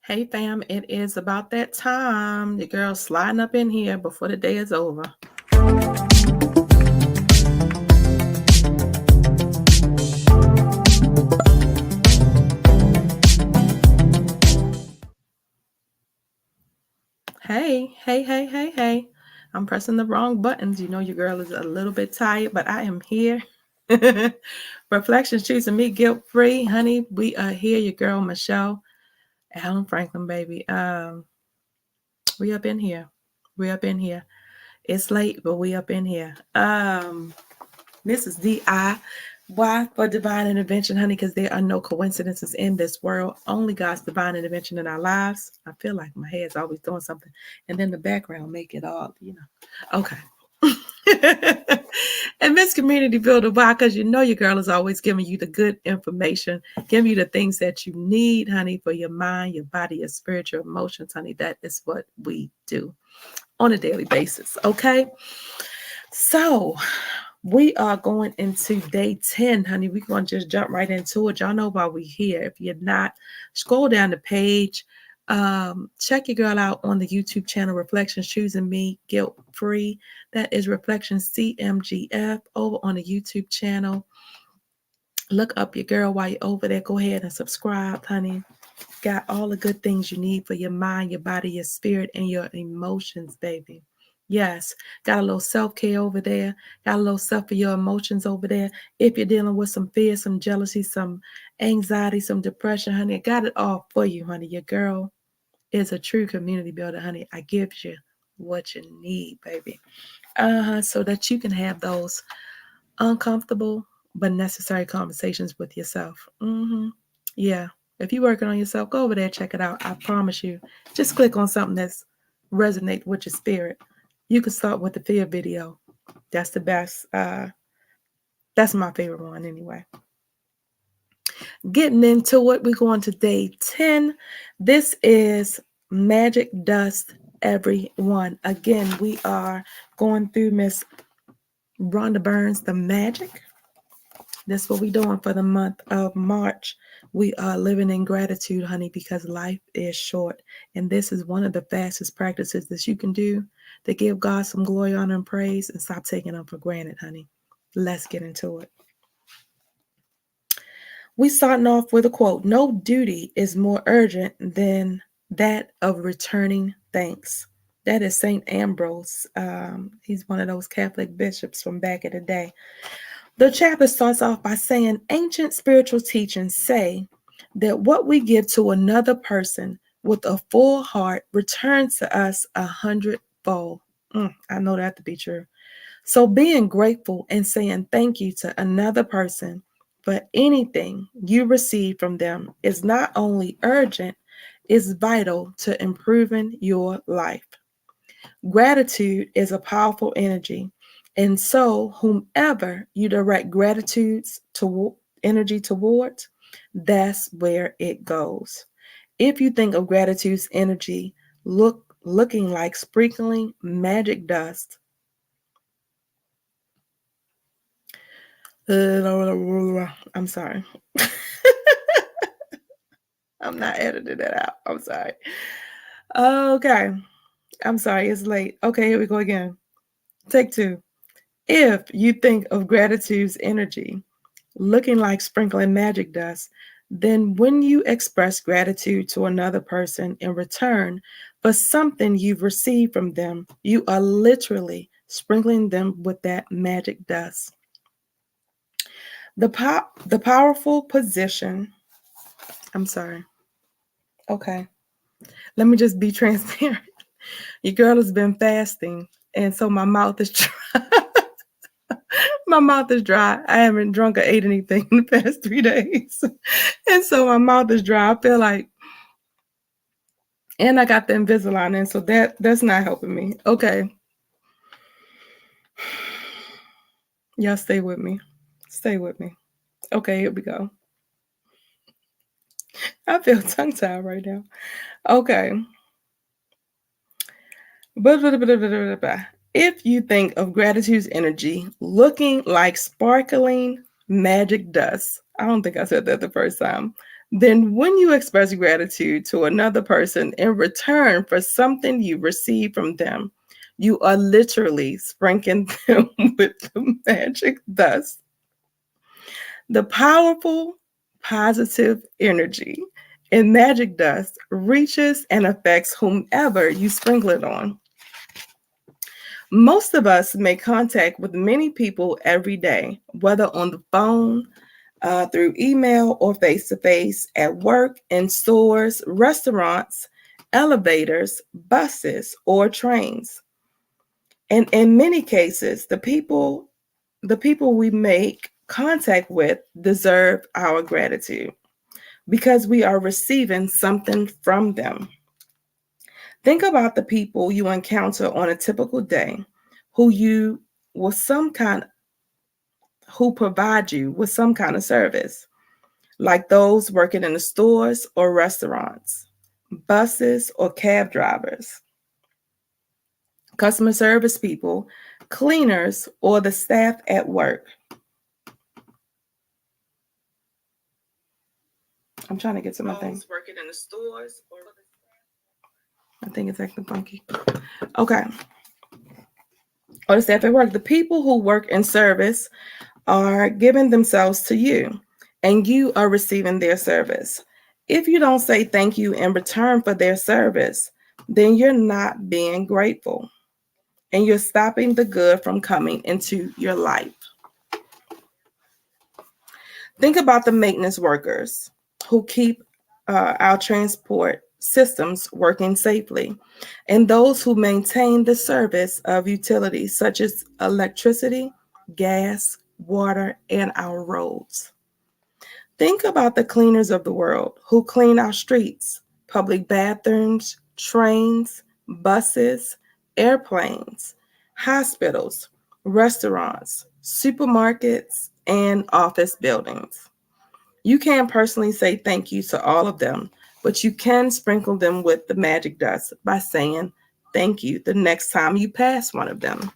Hey fam, it is about that time. The girl sliding up in here before the day is over. Hey. I'm pressing the wrong buttons. You know your girl is a little bit tired, but I am here. Reflections choosing me guilt-free. Honey, we are here. Your girl Michelle Allen Franklin, baby. We up in here. We up in here. It's late, but we up in here. This is DIY for divine intervention, honey, because there are no coincidences in this world. Only God's divine intervention in our lives. I feel like my head's always doing something. And then the background make it all, Okay. And this community builder, why? Because you know your girl is always giving you the good information, giving you the things that you need, honey, for your mind, your body, your spirit, your emotions, honey. That is what we do on a daily basis. Okay. So we are going into day 10, honey. We're going to just jump right into it. Y'all know why we're here. If you're not, scroll down the page. Check your girl out on the YouTube channel, Reflections Choosing Me Guilt Free. That is Reflections CMGF over on the YouTube channel. Look up your girl while you're over there. Go ahead and subscribe, honey. Got all the good things you need for your mind, your body, your spirit, and your emotions, baby. Yes, got a little self-care over there. Got a little stuff for your emotions over there. If you're dealing with some fear, some jealousy, some anxiety, some depression, honey, I got it all for you, honey. Your girl is a true community builder, honey. I give you what you need, baby. So that you can have those uncomfortable but necessary conversations with yourself. Yeah. If you're working on yourself, go over there, check it out. I promise you. Just click on something that's resonate with your spirit. You can start with the fear video. That's the best. That's my favorite one anyway. Getting into it, we're going to day 10. This is Magic Dust, everyone. Again, we are going through Miss Rhonda Burns, The Magic. That's what we're doing for the month of March. We are living in gratitude, honey, because life is short. And this is one of the fastest practices that you can do to give God some glory, honor, and praise and stop taking them for granted, honey. Let's get into it. We starting off with a quote. No duty is more urgent than that of returning thanks. That is St. Ambrose. He's one of those Catholic bishops from back in the day. The chapter starts off by saying ancient spiritual teachings say that what we give to another person with a full heart returns to us 100-fold. I know that to be true. So being grateful and saying thank you to another person for anything you receive from them is not only urgent, it's vital to improving your life. Gratitude is a powerful energy. And so, whomever you direct gratitude's energy towards, that's where it goes. If you think of gratitude's energy looking like sprinkling magic dust, I'm sorry. I'm not editing that out. I'm sorry. Okay. I'm sorry. It's late. Okay, here we go again. Take 2. If you think of gratitude's energy looking like sprinkling magic dust, then when you express gratitude to another person in return for something you've received from them, you are literally sprinkling them with that magic dust. The powerful position. I'm sorry. Okay. Let me just be transparent. Your girl has been fasting, and so my mouth is dry. My mouth is dry. I haven't drunk or ate anything in the past 3 days. And so my mouth is dry. I feel like, and I got the Invisalign in, so that's not helping me. Okay. Y'all stay with me. Stay with me. Okay, here we go. I feel tongue-tied right now. Okay. If you think of gratitude's energy looking like sparkling magic dust, I don't think I said that the first time. Then, when you express gratitude to another person in return for something you receive from them, you are literally sprinkling them with the magic dust. The powerful positive energy in magic dust reaches and affects whomever you sprinkle it on. Most of us make contact with many people every day, whether on the phone, through email, or face to face, at work, in stores, restaurants, elevators, buses, or trains. And in many cases, the people we make contact with deserve our gratitude because we are receiving something from them. Think about the people you encounter on a typical day who you with some kind who provide you with some kind of service, like those working in the stores or restaurants, buses or cab drivers, customer service people, cleaners, or the staff at work. I'm trying to get to my thing. Working in the stores or I think it's acting funky. Okay. Or the staff at work. The people who work in service are giving themselves to you, and you are receiving their service. If you don't say thank you in return for their service, then you're not being grateful, and you're stopping the good from coming into your life. Think about the maintenance workers who keep our transport systems working safely, and those who maintain the service of utilities such as electricity, gas, water, and our roads. Think about the cleaners of the world who clean our streets, public bathrooms, trains, buses, airplanes, hospitals, restaurants, supermarkets, and office buildings. You can't personally say thank you to all of them, but you can sprinkle them with the magic dust by saying thank you the next time you pass one of them.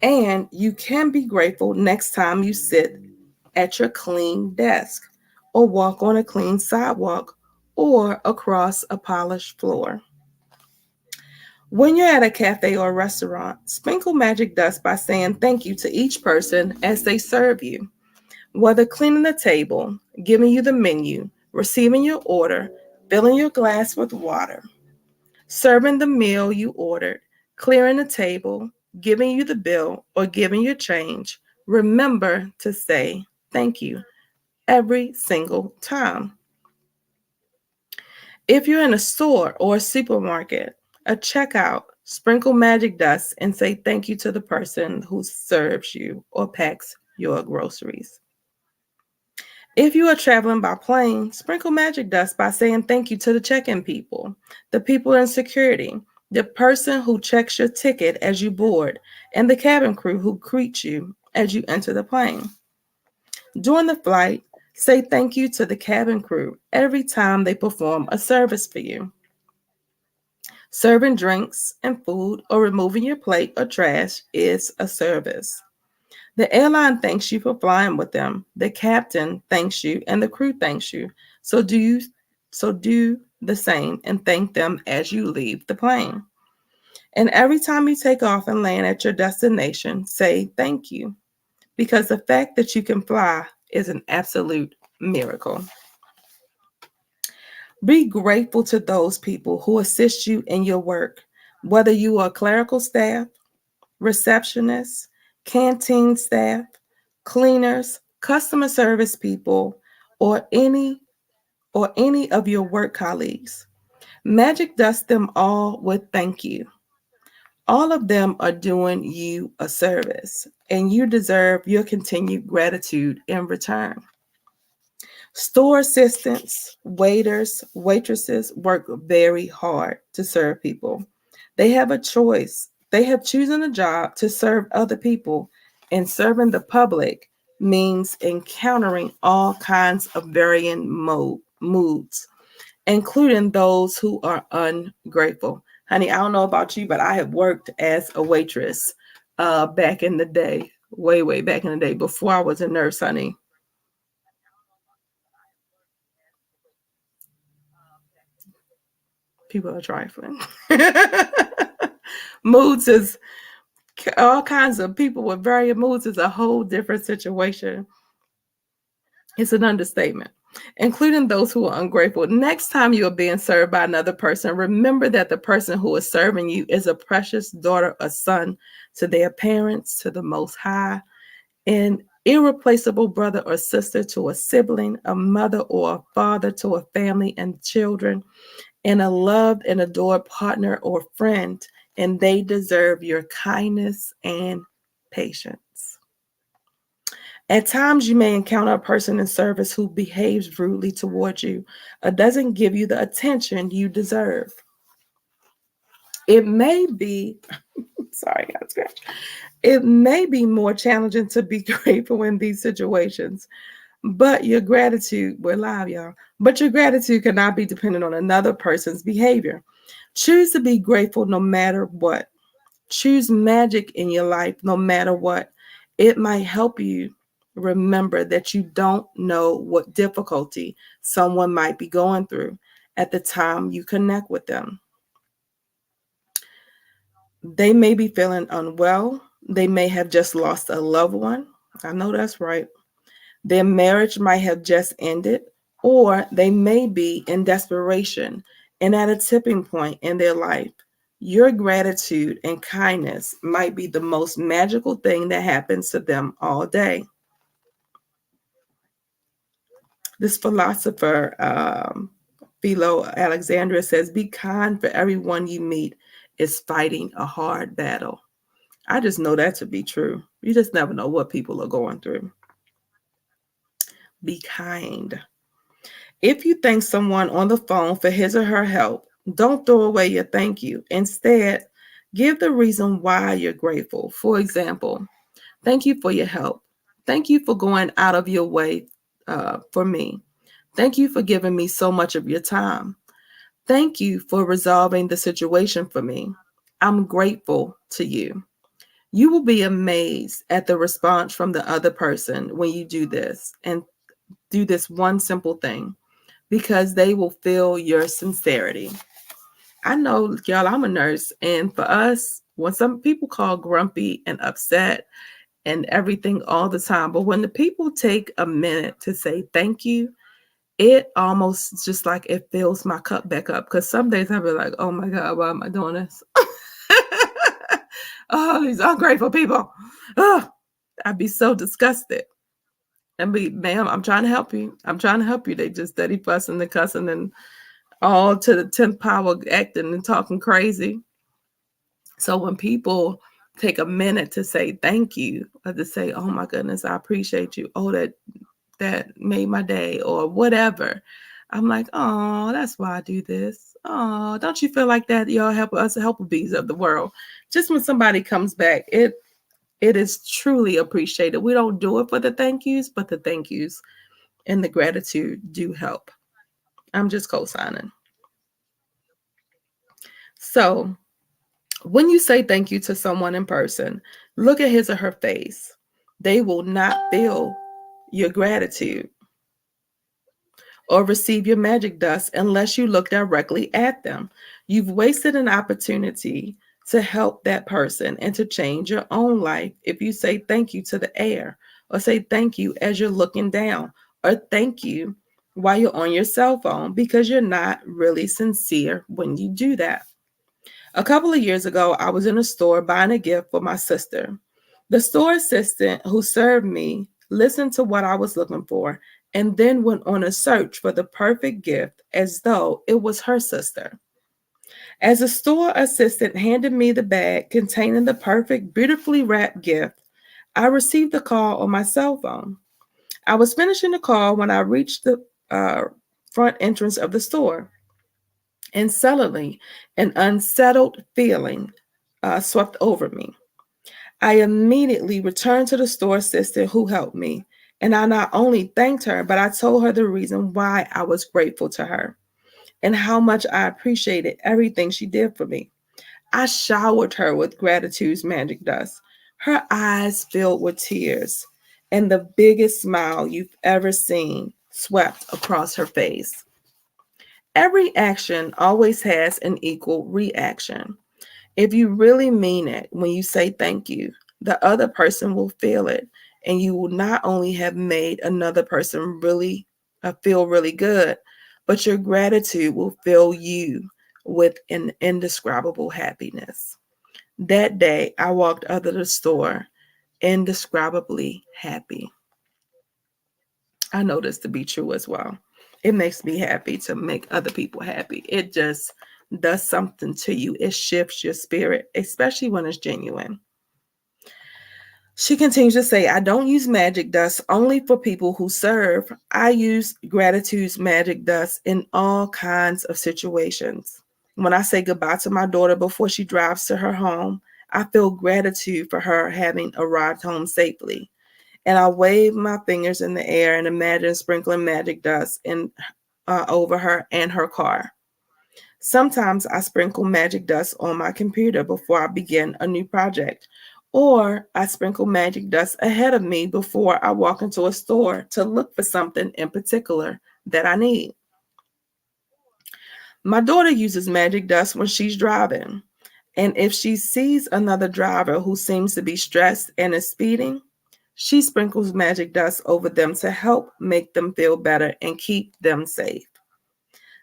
And you can be grateful next time you sit at your clean desk, or walk on a clean sidewalk, or across a polished floor. When you're at a cafe or restaurant, sprinkle magic dust by saying thank you to each person as they serve you, whether cleaning the table, giving you the menu, receiving your order, filling your glass with water, serving the meal you ordered, clearing the table, giving you the bill, or giving your change. Remember to say thank you every single time. If you're in a store or a supermarket, a checkout, sprinkle magic dust and say thank you to the person who serves you or packs your groceries. If you are traveling by plane, sprinkle magic dust by saying thank you to the check-in people, the people in security, the person who checks your ticket as you board, and the cabin crew who greets you as you enter the plane. During the flight, say thank you to the cabin crew every time they perform a service for you. Serving drinks and food or removing your plate or trash is a service. The airline thanks you for flying with them. The captain thanks you and the crew thanks you. So do the same and thank them as you leave the plane. And every time you take off and land at your destination, say thank you, because the fact that you can fly is an absolute miracle. Be grateful to those people who assist you in your work, whether you are clerical staff, receptionists, canteen staff, cleaners, customer service people, or any of your work colleagues. Magic dust them all with thank you. All of them are doing you a service, and you deserve your continued gratitude in return. Store assistants, waiters, waitresses work very hard to serve people. They have a choice. They have chosen a job to serve other people, and serving the public means encountering all kinds of varying moods, including those who are ungrateful. Honey, I don't know about you, but I have worked as a waitress back in the day, way, way back in the day before I was a nurse, honey. People are trifling. Moods is all kinds of people with various moods is a whole different situation. It's an understatement, including those who are ungrateful. Next time you are being served by another person, remember that the person who is serving you is a precious daughter or son to their parents, to the Most High, an irreplaceable brother or sister to a sibling, a mother or a father to a family and children, and a loved and adored partner or friend, and they deserve your kindness and patience. At times, you may encounter a person in service who behaves rudely towards you or doesn't give you the attention you deserve. It may be, sorry, I got scratched. It may be more challenging to be grateful in these situations, but your gratitude, we're live, y'all, but your gratitude cannot be dependent on another person's behavior. Choose to be grateful no matter what. Choose magic in your life no matter what. It might help you remember that you don't know what difficulty someone might be going through at the time you connect with them. They may be feeling unwell. They may have just lost a loved one. I know that's right. Their marriage might have just ended, or they may be in desperation and at a tipping point in their life. Your gratitude and kindness might be the most magical thing that happens to them all day. This philosopher, Philo Alexandria, says, be kind, for everyone you meet is fighting a hard battle. I just know that to be true. You just never know what people are going through. Be kind. If you thank someone on the phone for his or her help, don't throw away your thank you. Instead, give the reason why you're grateful. For example, thank you for your help. Thank you for going out of your way for me. Thank you for giving me so much of your time. Thank you for resolving the situation for me. I'm grateful to you. You will be amazed at the response from the other person when you do this, and do this one simple thing, because they will feel your sincerity. I know, y'all, I'm a nurse, and for us, when some people call grumpy and upset and everything all the time, but when the people take a minute to say thank you, it almost just like it fills my cup back up. Because some days I'll be like, oh my God, why am I doing this? Oh, these ungrateful people. Oh, I'd be so disgusted. And be, ma'am, I'm trying to help you. I'm trying to help you. They just steady fussing and cussing and all to the 10th power, acting and talking crazy. So when people take a minute to say thank you, or to say, oh my goodness, I appreciate you. Oh, that made my day, or whatever. I'm like, oh, that's why I do this. Oh, don't you feel like that? Y'all help us, help bees of the world. Just when somebody comes back, it is truly appreciated. We don't do it for the thank yous, but the thank yous and the gratitude do help. I'm just co-signing. So when you say thank you to someone in person, look at his or her face. They will not feel your gratitude or receive your magic dust unless you look directly at them. You've wasted an opportunity to help that person and to change your own life if you say thank you to the air, or say thank you as you're looking down, or thank you while you're on your cell phone, because you're not really sincere when you do that. A couple of years ago, I was in a store buying a gift for my sister. The store assistant who served me listened to what I was looking for and then went on a search for the perfect gift as though it was her sister. As the store assistant handed me the bag containing the perfect, beautifully wrapped gift, I received a call on my cell phone. I was finishing the call when I reached the front entrance of the store, and suddenly an unsettled feeling swept over me. I immediately returned to the store assistant who helped me, and I not only thanked her, but I told her the reason why I was grateful to her and how much I appreciated everything she did for me. I showered her with gratitude's magic dust. Her eyes filled with tears, and the biggest smile you've ever seen swept across her face. Every action always has an equal reaction. If you really mean it when you say thank you, the other person will feel it, and you will not only have made another person really feel really good, but your gratitude will fill you with an indescribable happiness. That day, I walked out of the store indescribably happy. I know this to be true as well. It makes me happy to make other people happy. It just does something to you. It shifts your spirit, especially when it's genuine. She continues to say, I don't use magic dust only for people who serve. I use gratitude's magic dust in all kinds of situations. When I say goodbye to my daughter before she drives to her home, I feel gratitude for her having arrived home safely. And I wave my fingers in the air and imagine sprinkling magic dust over her and her car. Sometimes I sprinkle magic dust on my computer before I begin a new project, or I sprinkle magic dust ahead of me before I walk into a store to look for something in particular that I need. My daughter uses magic dust when she's driving, and if she sees another driver who seems to be stressed and is speeding, she sprinkles magic dust over them to help make them feel better and keep them safe.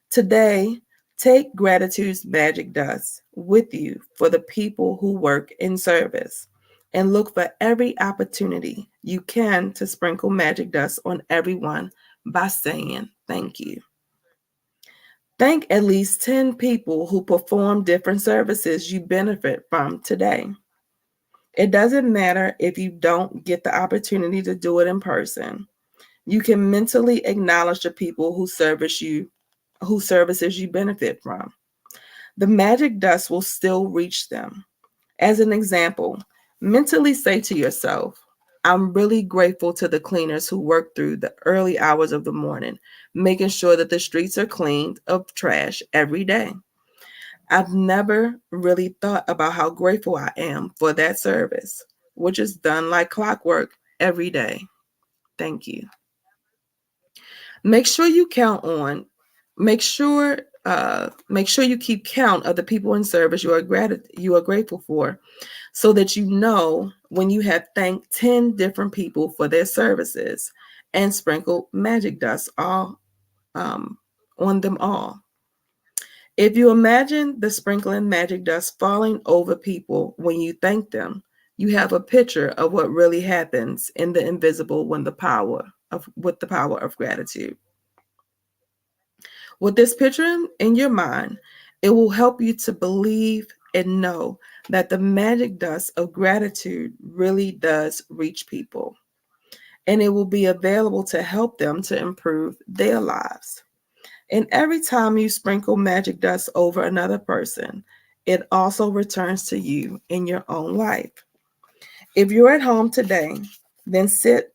Today, take gratitude's magic dust with you for the people who work in service, and look for every opportunity you can to sprinkle magic dust on everyone by saying thank you. Thank at least 10 people who perform different services you benefit from today. It doesn't matter if you don't get the opportunity to do it in person. You can mentally acknowledge the people whose services you benefit from. The magic dust will still reach them. As an example, mentally say to yourself, I'm really grateful to the cleaners who work through the early hours of the morning, making sure that the streets are cleaned of trash every day. I've never really thought about how grateful I am for that service, which is done like clockwork every day. Thank you. Make sure you count on, make sure you keep count of the people in service you are grateful for, so that you know when you have thanked 10 different people for their services and sprinkled magic dust all on them all. If you imagine the sprinkling magic dust falling over people when you thank them, you have a picture of what really happens in the invisible with the power of gratitude. With this picture in your mind, it will help you to believe and know that the magic dust of gratitude really does reach people, and it will be available to help them to improve their lives. And every time you sprinkle magic dust over another person, it also returns to you in your own life. If you're at home today, then sit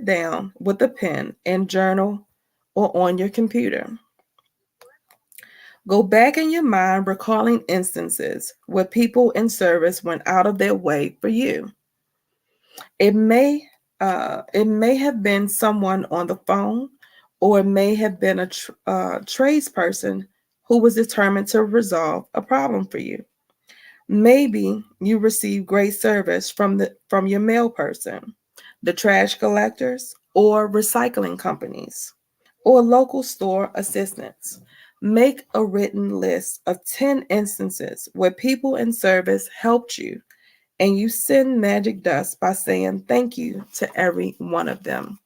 down with a pen and journal or on your computer. Go back in your mind recalling instances where people in service went out of their way for you. It may it may have been someone on the phone, or it may have been a tradesperson who was determined to resolve a problem for you. Maybe you received great service from your mail person, the trash collectors, or recycling companies, or local store assistants. Make a written list of 10 instances where people in service helped you, and you send magic dust by saying thank you to every one of them.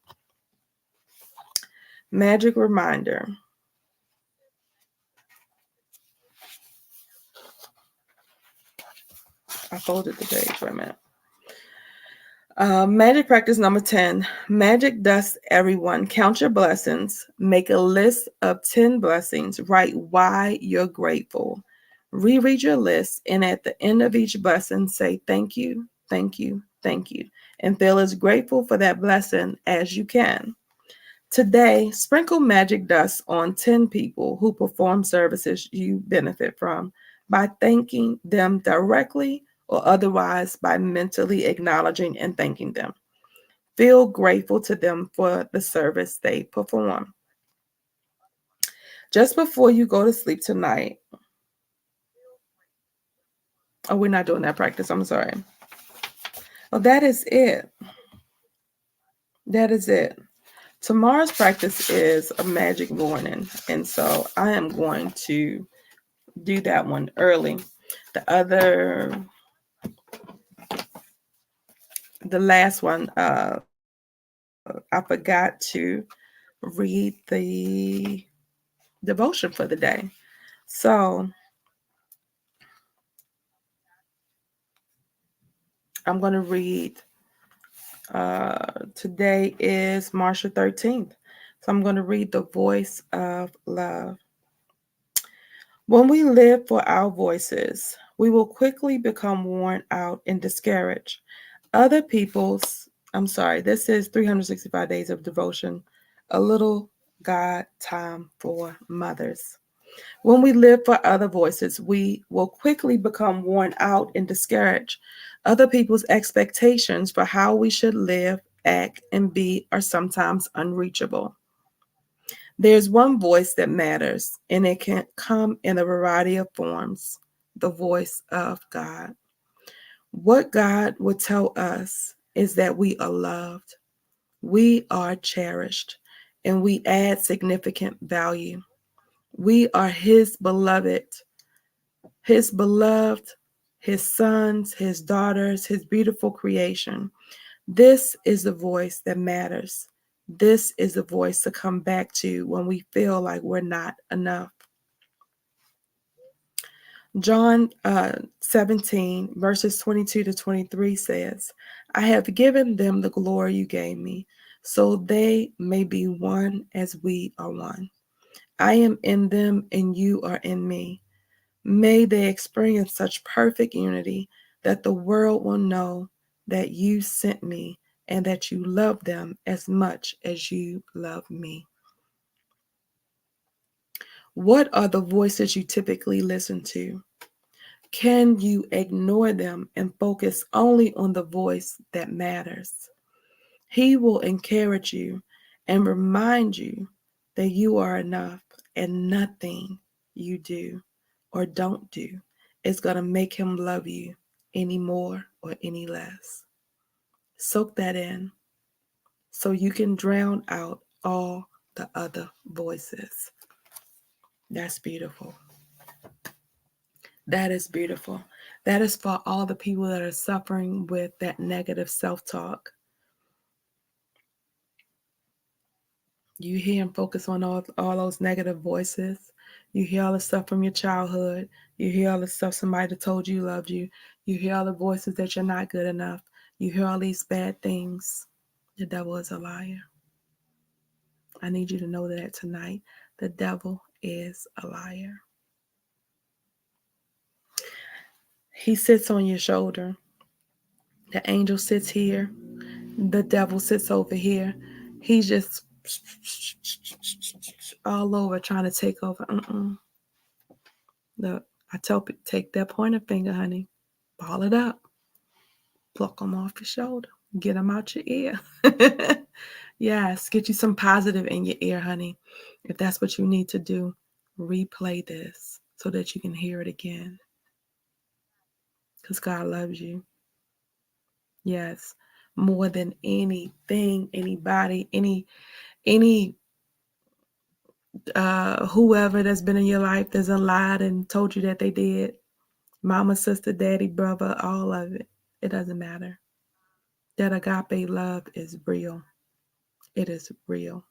Magic reminder. I folded the page for a minute. Magic practice number 10. Magic dust everyone. Count your blessings. Make a list of 10 blessings. Write why you're grateful. Reread your list, and at the end of each blessing, say thank you, thank you, thank you, and feel as grateful for that blessing as you can. Today, sprinkle magic dust on 10 people who perform services you benefit from by thanking them directly or otherwise by mentally acknowledging and thanking them. Feel grateful to them for the service they perform. Just before you go to sleep tonight. Oh, we're not doing that practice. I'm sorry. Well, that is it. That is it. Tomorrow's practice is a magic morning. And so I am going to do that one early. The last one, I forgot to read the devotion for the day. So I'm going to read, today is March the 13th. So I'm going to read The Voice of Love. When we live for our voices, we will quickly become worn out and discouraged. Other people's, I'm sorry, this is 365 Days of Devotion, a little God time for mothers. When we live for other voices, we will quickly become worn out and discouraged. Other people's expectations for how we should live, act, and be are sometimes unreachable. There's one voice that matters, and it can come in a variety of forms: the voice of God. What God would tell us is that we are loved, we are cherished, and we add significant value. We are His beloved, His sons, His daughters, His beautiful creation. This is the voice that matters. This is the voice to come back to when we feel like we're not enough. John 17, verses 22 to 23 says, I have given them the glory you gave me, so they may be one as we are one. I am in them and you are in me. May they experience such perfect unity that the world will know that you sent me and that you love them as much as you love me. What are the voices you typically listen to? Can you ignore them and focus only on the voice that matters? He will encourage you and remind you that you are enough, and nothing you do or don't do is going to make him love you any more or any less. Soak that in so you can drown out all the other voices. That's beautiful. That is beautiful. That is for all the people that are suffering with that negative self-talk. You hear and focus on all those negative voices. You hear all the stuff from your childhood. You hear all the stuff somebody told you loved you. You hear all the voices that you're not good enough. You hear all these bad things. The devil is a liar. I need you to know that tonight. The devil is a liar. He sits on your shoulder. The angel sits here. The devil sits over here. He's just all over trying to take over. Look, I tell people, take that pointer finger, honey, ball it up, pluck them off your shoulder, get them out your ear. Yes, get you some positive in your ear, honey. If that's what you need to do, replay this so that you can hear it again. Because God loves you. Yes, more than anything, anybody, any whoever that's been in your life that's lied and told you that they did. Mama, sister, daddy, brother, all of it. It doesn't matter. That agape love is real. It is real.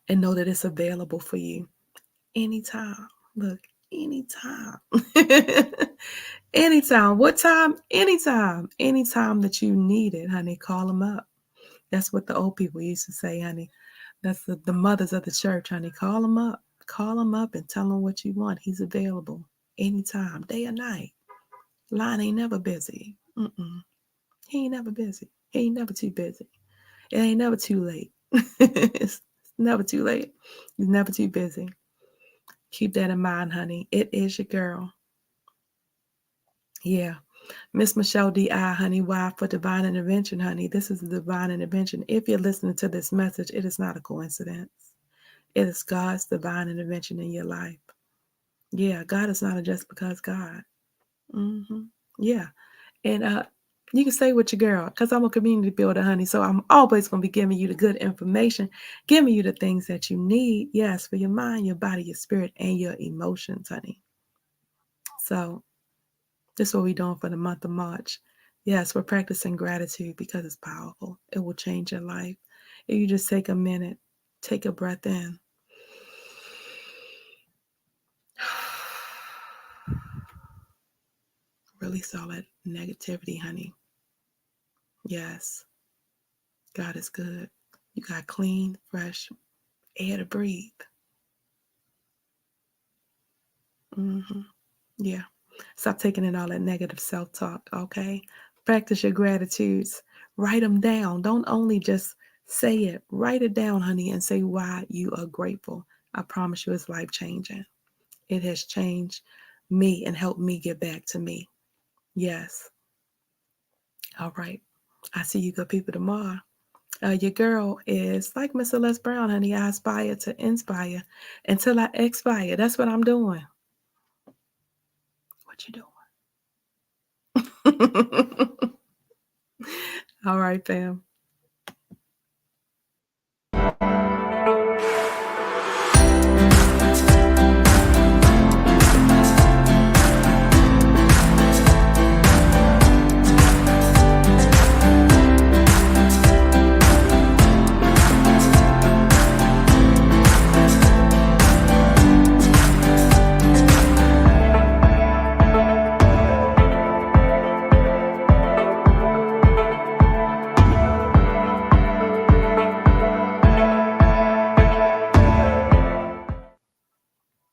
And know that it's available for you anytime. Look, anytime. Anytime. What time? Anytime. Anytime that you need it, honey, call them up. That's what the old people used to say, honey. That's the mothers of the church, honey. Call them up. Call him up and tell him what you want. He's available anytime, day or night. Line ain't never busy. He ain't never busy. He ain't never too busy. It ain't never too late. It's never too late. He's never too busy. Keep that in mind, honey. It is your girl. Yeah. Miss Michelle D.I., honey. Why for divine intervention, honey? This is a divine intervention. If you're listening to this message, it is not a coincidence. It is God's divine intervention in your life. Yeah, God is not a just because God. Yeah. And you can stay with your girl because I'm a community builder, honey. So I'm always going to be giving you the good information, giving you the things that you need. Yes, for your mind, your body, your spirit, and your emotions, honey. So this is what we're doing for the month of March. Yes, we're practicing gratitude because it's powerful. It will change your life. If you just take a minute, take a breath in. Release all that negativity, honey. Yes, God is good. You got clean, fresh air to breathe. Yeah. Stop taking in all that negative self talk, okay? Practice your gratitudes. Write them down. Don't only just say it, write it down, honey, and say why you are grateful. I promise you it's life changing. It has changed me and helped me get back to me. Yes. All right. I see you good people tomorrow. Your girl is like Miss Celeste Brown, honey. I aspire to inspire until I expire. That's what I'm doing. What you doing? All right, fam.